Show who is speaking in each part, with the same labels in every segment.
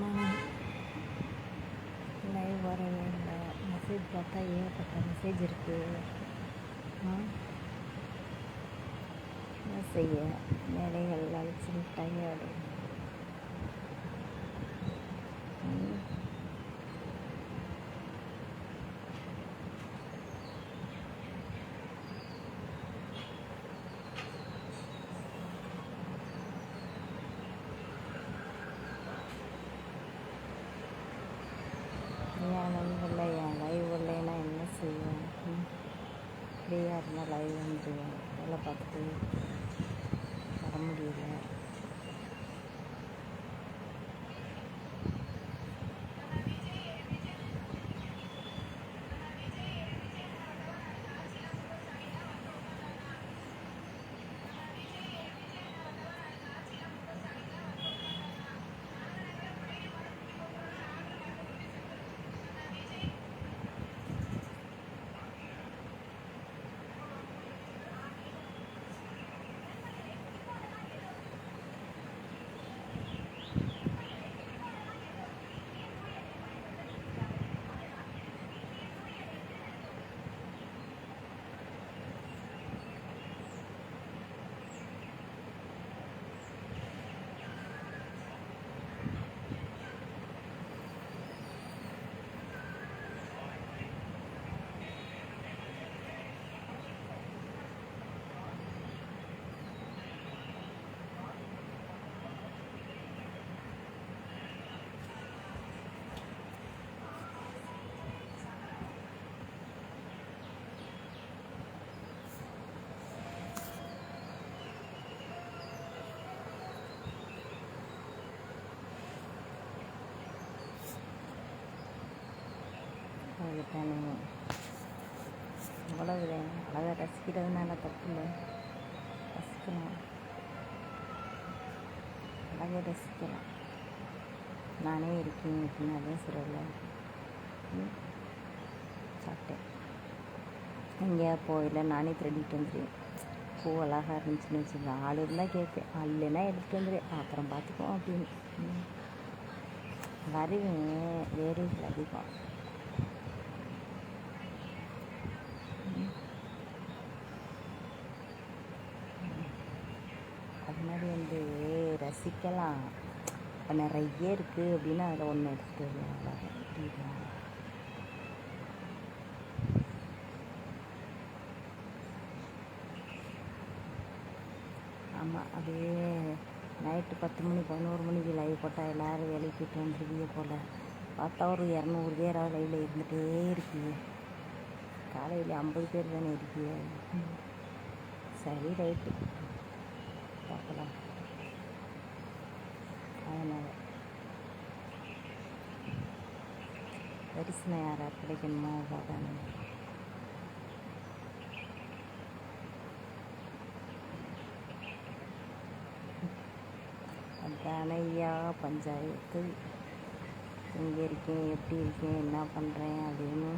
Speaker 1: நான் லைவ் வரவே இல்லை. மெசேஜ் பார்த்தா ஏகப்பட்ட மெசேஜ் இருக்குது. என்ன செய்ய, வேலைகள் அழைச்சி டயர்டு. என் லைவ் இல்லைன்னா என்ன செய்வேன்? ஃப்ரீயாக இருந்தால் லைவ் வந்துடுவேன். வேலை பார்த்துட்டு வர முடியல. அதுதானே அவ்வளவுதான். அழகாக ரசிக்கிறதுனால தப்பு இல்லை, ரசிக்கலாம், அழகாக ரசிக்கலாம். நானே இருக்கேன் அப்படின்னு அதே சொல்லலை. சாப்பிட்டேன் எங்கேயா போயில, நானே திருடிட்டு வந்துடுவேன். பூ அழகாக இருந்துச்சுன்னு வச்சுக்கலாம், ஆள் இருந்தால் கேட்பேன், ஆள் இல்லைன்னா எடுத்துகிட்டு வந்துடுவேன், அப்புறம் பார்த்துக்குவோம் அப்படின்னு வருவேன். வேலைகள் அதிகம். அது மாதிரி வந்து ரசிக்கலாம். இப்போ நிறைய இருக்குது அப்படின்னா அதில் ஒன்று எடுத்துகிட்டு வருவேன். ஆமாம், அப்படியே நைட்டு 10 மணி 11 மணிக்கு லைவ் போட்டால் எல்லோரும் வேலைக்கு போய்ட்டு வந்துருவீங்க போல். பார்த்தா ஒரு 200 பேராக லைவில் இருந்துகிட்டே இருக்கீங்க. காலையில் 50 பேர் தானே இருக்கீங்க. சரி, ரைட்டு, பார்க்கலாம். அதனால் தரிசனம் யாரார் கிடைக்கணுமோ அவ்வளோதானே. அதானே ஐயா பஞ்சாயத்து. எங்கே இருக்கேன், எப்படி இருக்கேன், என்ன பண்ணுறேன் அப்படின்னு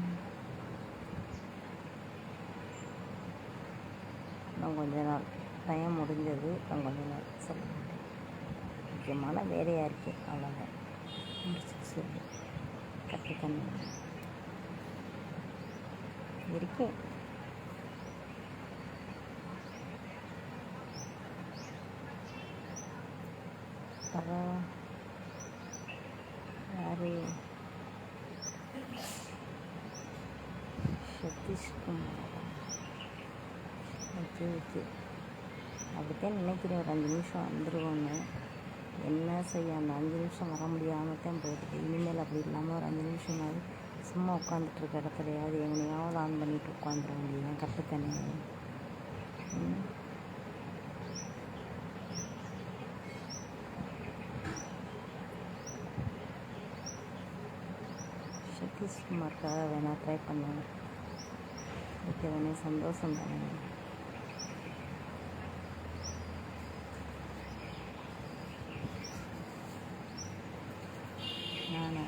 Speaker 1: இன்னும் கொஞ்ச நாள் டைம் முடிஞ்சது. இன்னும் கொஞ்ச நாள் சொல்ல மாட்டேன். முக்கியமான வேலையாக இருக்கேன், அவ்வளோதான். முடிச்சுட்டு சொல்லு. கற்றுக்கண்ணு இருக்கேன். யார்? சதீஷ்குமார். ஓகே, அப்படித்தான் நினைக்கிறேன். ஒரு 5 நிமிஷம் வந்துடுவோன்னு. என்ன செய்ய, அந்த 5 நிமிஷம் வர முடியாமல் தான் போயிடுது. இனிமேல் அப்படி இல்லாமல் ஒரு 5 நிமிஷமாவது சும்மா உட்காந்துட்ருக்க இடத்துலையாவது எங்கனையாவது ஆன் பண்ணிவிட்டு உட்காந்துட வேண்டியதான். கற்றுத்தானே. சதீஷ்குமாருக்காக வேணால் ட்ரை பண்ணுவேன். ஓகே தானே, சந்தோஷம் தானே. நானா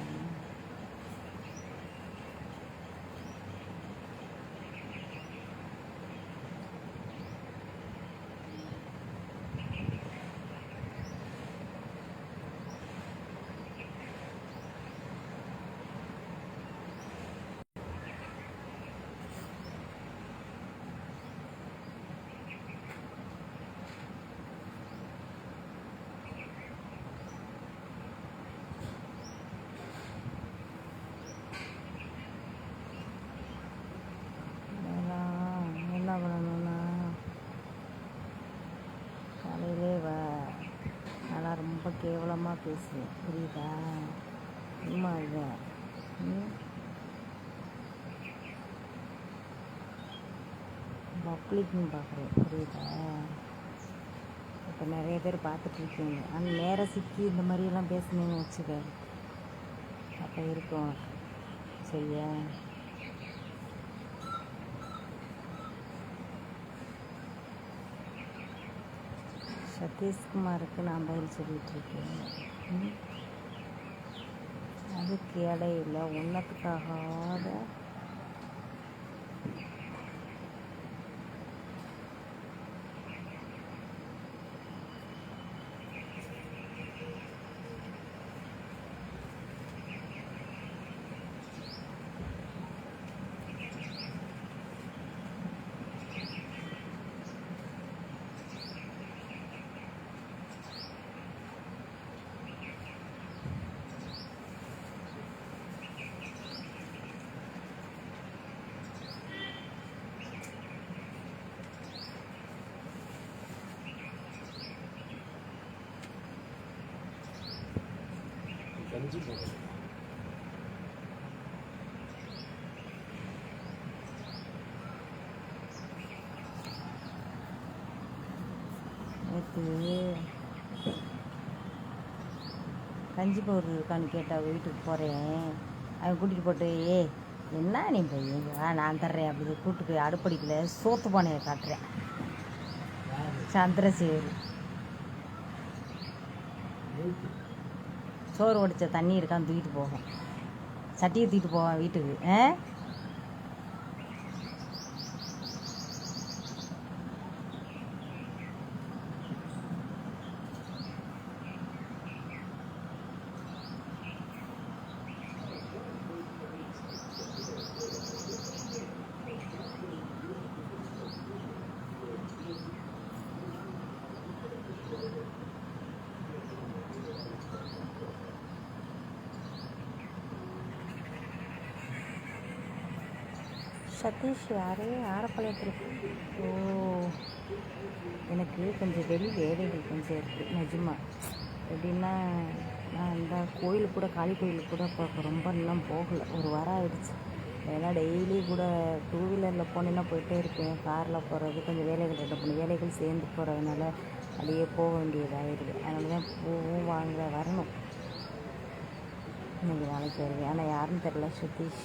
Speaker 1: ரொம்ப கேவலமாக பேசுவேன், புரியுதா? சும்மா அதுதான். பப்ளிக்னு பார்க்குறேன், புரியுதா? இப்போ நிறைய பேர் பார்த்துட்ருக்கீங்க. ஆனால் நேரம் சிக்கி இந்த மாதிரியெல்லாம் பேசுனீங்கன்னு வச்சுக்க, அப்போ இருக்கும். சரியா? சதீஷ்குமாருக்கு நான் பதில் சொல்லிகிட்ருக்கேன். அதுக்கு இடையில உன்னத்துக்காகாத கஞ்சி பவுடர் இருக்கான்னு கேட்டால் வீட்டுக்கு போகிறேன். அவன் கூட்டிகிட்டு போட்டு, என்ன நீ போய் நான் தர்றேன் அப்படி கூப்பிட்டு போய் அடுப்படிக்கல சோத்து பானையை காட்டுறேன். சந்திரசேகர் சோறு ஒடிச்ச தண்ணி இருக்கான்னு தூக்கிட்டு போகும், சட்டியை தூக்கிட்டு போவான் வீட்டுக்கு. சதீஷ் யார்? ஆரப்பாளையத்துக்கு. ஓ, எனக்கு கொஞ்சம் வெளி வேலைகள் கொஞ்சம் இருக்குது நிஜமா. எப்படின்னா, நான் இந்த கோயிலுக்கு கூட, காளி கோயிலுக்கு கூட இப்போ ரொம்ப இன்னும் போகலை, ஒரு வாரம் ஆகிடுச்சு. ஏன்னா டெய்லி கூட 2 வீலரில் போனேன்னா போயிட்டே இருப்பேன். காரில் போகிறது கொஞ்சம் வேலைகள் 2 வேலைகள் சேர்ந்து போகிறதுனால அப்படியே போக வேண்டியதாகிடுது. அதனால தான் பூவும் வாங்க வரணும். இன்னைக்கு நாளைக்கு வருவேன். ஆனால் யாருன்னு தெரில. சதீஷ்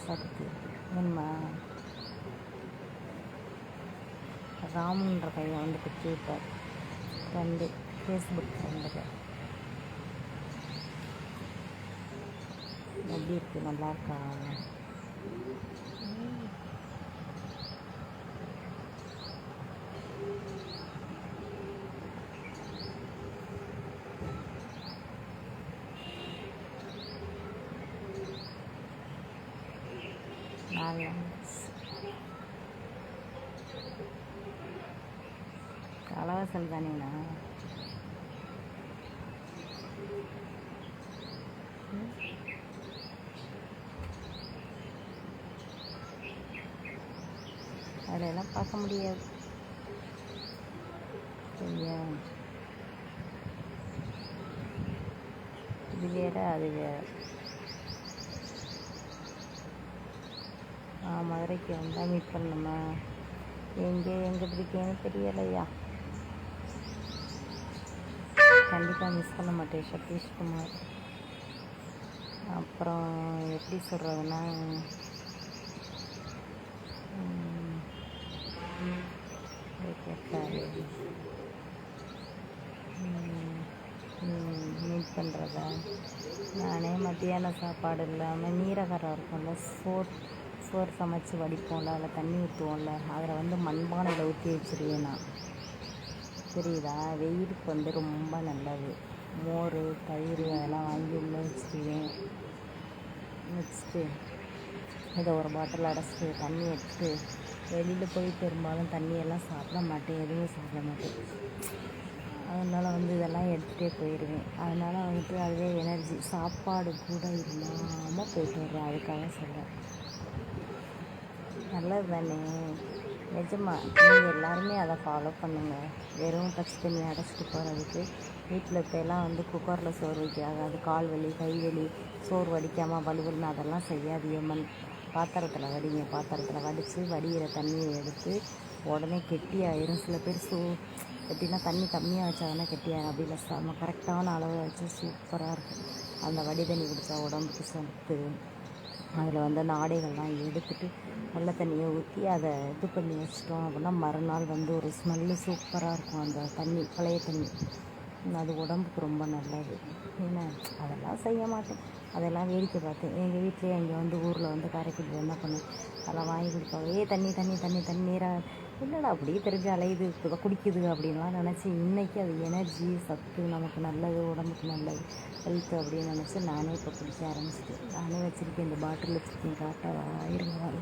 Speaker 1: சக்தி வேணுமா? ராமுன்ற பையன் வந்துட்டு கேட்டார், ஃப்ரெண்டு, ஃபேஸ்புக் ஃப்ரெண்டுக்கு. எப்படி இருக்கு, நல்லா இருக்கா? கலவாசல் தானேண்ணா? அதெல்லாம் பார்க்க முடியாது, சரியா? இது வேற அது வேற. மதுரைக்கு வந்தால் மீட் பண்ணணுமா? எங்கே இருக்கேன்னு தெரியலையா. கண்டிப்பாக மிஸ் பண்ண மாட்டேன் சதீஷ்குமார். அப்புறம் எப்படி சொல்கிறதுன்னா, கேட்டார் மீட் பண்ணுறதா. நானே மத்தியான சாப்பாடு இல்லாமல் நீரகரம் இருக்கும்ல, சோறு சமைச்சு வடிப்போம்ல, அதில் தண்ணி ஊற்றுவோம்ல, அதில் மண்பானையில் ஊற்றி வச்சுருவேன் நான், புரியுதா? வெயிலுக்கு ரொம்ப நல்லது. மோர், தயிர் அதெல்லாம் வாங்கி உள்ளே வச்சுருவேன். வச்சுட்டு இதை ஒரு பாட்டில் அடைச்சிட்டு தண்ணி எடுத்துட்டு வெளியில் போய் பெரும்பாலும் தண்ணியெல்லாம் சாப்பிட மாட்டேன், எதுவும் சாப்பிட மாட்டேன். அதனால் இதெல்லாம் எடுத்துகிட்டே போயிடுவேன். அதனால் அதுவே எனர்ஜி. சாப்பாடு கூட இல்லாமல் போயிட்டு வர்றேன், அதுக்காக சொல்கிறேன். நல்லது தானே, நிஜமா. நீங்கள் எல்லாருமே அதை ஃபாலோ பண்ணுங்கள். வெறும் பச்சை தண்ணி அடைச்சிட்டு போகிறதுக்கு வீட்டில் இப்போலாம் வந்து குக்கரில் சோறு வைக்கிறாங்க. அது கால் வலி கை வலி, சோறு வடிக்காமல் வலுவலுன்னு அதெல்லாம் செய்யாதீங்க. பாத்திரத்தில் வடிங்க. பாத்திரத்தில் வடித்து வடிகிற தண்ணியை எடுத்து உடனே கெட்டியாயிரும். சில பேர் எப்படின்னா தண்ணி கம்மியாக வச்சாங்கன்னா கெட்டியாயிரும். அப்படி இல்லை, நம்ம கரெக்டான அளவை வச்சு சூப்பராக இருக்கும். அந்த வடி தண்ணி குடித்தா உடம்புக்கு சத்து. அதில் வந்து அந்த ஆடைகள்லாம் எடுத்துட்டு நல்ல தண்ணியை ஊற்றி அதை இது பண்ணி வச்சிட்டோம் அப்படின்னா மறுநாள் வந்து ஒரு ஸ்மெல்லு சூப்பராக இருக்கும். அந்த தண்ணி பழைய தண்ணி அது உடம்புக்கு ரொம்ப நல்லது. ஏன்னா அதெல்லாம் செய்ய மாட்டேன், அதெல்லாம் வேடிக்கை பார்த்தேன். எங்கள் வீட்டிலே இங்கே வந்து ஊரில் வந்து காரைக்குடியில் என்ன பண்ணேன், அதெல்லாம் வாங்கி கொடுப்பாங்க. தண்ணி தண்ணி தண்ணி தண்ணீராக இல்லைடா அப்படியே தெரிஞ்சு அலையுது குடிக்குது அப்படின்லாம் நினச்சி இன்றைக்கி அது எனர்ஜி சத்து நமக்கு நல்லது, உடம்புக்கு நல்லது, ஹெல்த்து அப்படின்னு நினச்சி நானே இப்போ குடிக்க ஆரம்பிச்சிட்டேன். நானே வச்சுருக்கேன், இந்த பாட்டில் வச்சுருக்கேன். காட்டாக ஆயிருங்க.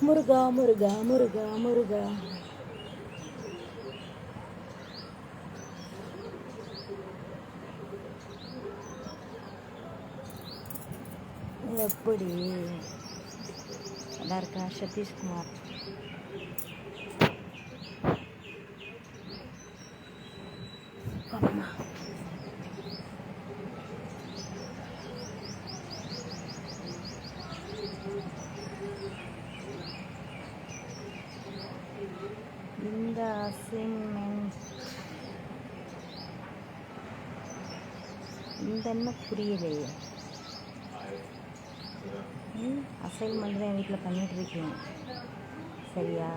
Speaker 1: முருகா முருகா முருகா முருகா. எப்படி நல்லா இருக்கா சதீஷ்குமார்? இந்த அசைன்மெண்ட் இந்த என்ன புரியலையே. அசைன்மெண்ட் தான் என் வீட்டில் பண்ணிகிட்ருக்கேன், சரியா?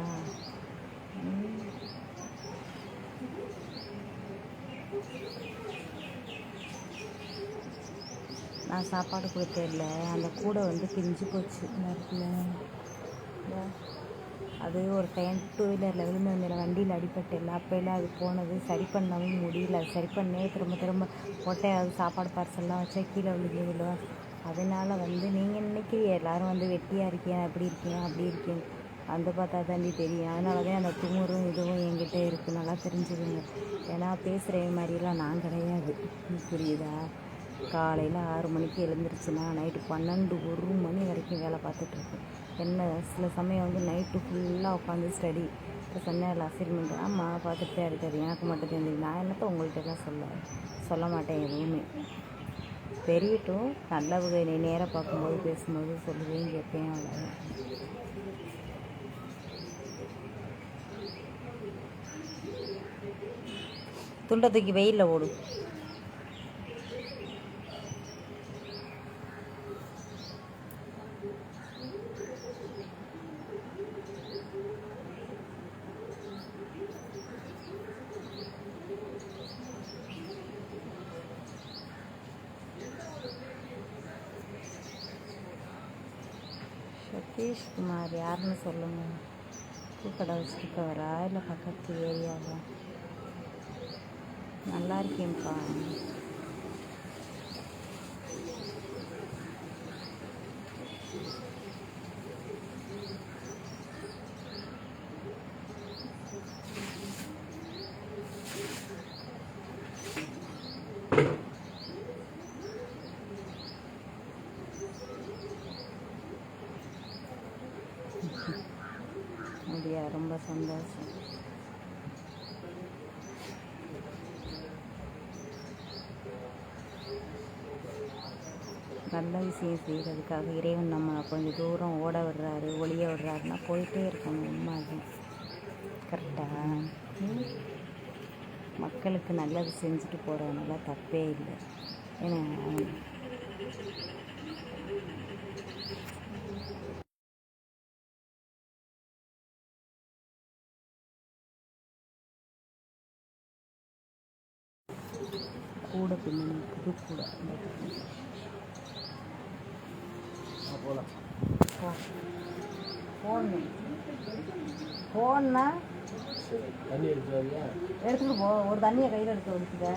Speaker 1: நான் சாப்பாடு கொடுத்ததில்ல, அந்த கூடை வந்து பிஞ்சு போச்சு நேரத்தில். அது ஒரு டைம் 2 வீலரில் விழுந்து வந்தில் வண்டியில் அடிப்பட்டு இல்லை, அப்போல்லாம் அது போனது சரி பண்ணவும் முடியல. அது சரி பண்ணே திரும்ப திரும்ப ஒட்டையாவது சாப்பாடு பார்சல்லாம் வச்சா கீழே விழுந்ததில்ல. அதனால் வந்து நீங்கள் நினைக்கிறீங்க எல்லோரும் வந்து வெட்டியாக இருக்கேன், அப்படி இருக்கேன் அப்படி இருக்கேன், அந்த பார்த்தா தாண்டி தெரியும். அதனால தான் அந்த துமுறும் இதுவும் என்கிட்ட இருக்குது, நல்லா தெரிஞ்சுக்கோங்க. ஏன்னா பேசுகிற மாதிரிலாம் நான் கிடையாது, புரியுதா? காலையில் 6 மணிக்கு எழுந்திரிச்சுன்னா நைட்டு 12 1 மணி வரைக்கும் வேலை பார்த்துட்ருக்கேன். என்ன சில சமயம் வந்து நைட்டு ஃபுல்லாக உட்காந்து ஸ்டடி. இப்போ சொன்னேன் அசைன்மெண்ட், ஆமாம் பார்த்துட்டு தான் இருக்காது, எனக்கு மட்டும் தெரிஞ்சு நான் என்னத்த உங்கள்கிட்டலாம் சொல்ல மாட்டேன் எதுவுமே. தெரியட்டும், நல்ல நீ நேராக பார்க்கும்போது பேசும்போது சொல்லுவேன், கேட்பேன், அவ்வளோதான். துண்டை தூக்கி வெயிலில் ஓடு. சதீஷ்குமார் யாருன்னு சொல்லுங்கள். பூக்கடை வச்சுருக்கவரா இல்லை பக்கத்து ஏரியாவா? நல்லா இருக்கேன்ப்பா. அப்படியா, ரொம்ப சந்தோஷம். நல்ல விஷயம் செய்கிறதுக்காக இறைவன் நம்மளை கொஞ்சம் தூரம் ஓட விடுறாரு, ஒளிய விடுறாருன்னா போயிட்டே இருக்கணும். உண்மை அது கரெக்டாக. மக்களுக்கு நல்லது செஞ்சுட்டு போகிறதுனால தப்பே இல்லை. ஏன்னா கூட பின்னணி புது கூட
Speaker 2: போகலாம்.
Speaker 1: ஃபோன்னா
Speaker 2: தண்ணி எடுத்துவாரியா?
Speaker 1: எடுத்துகிட்டு போ. ஒரு தண்ணியை கையில் எடுத்து வச்சுக்க.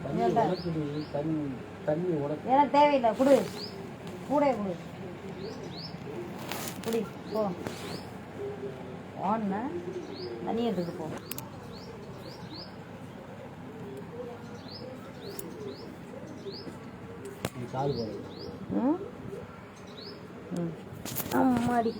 Speaker 2: தண்ணி உனக்குடி, தண்ணி உனக்கு.
Speaker 1: ஏன்னா தேவையில்லை, கொடு, கூட கொடு, குடி போ. ஃபோன்னா தண்ணி எடுத்துகிட்டு போ.
Speaker 2: கால் போடுறது.
Speaker 1: ம் ம் அம்மாடி.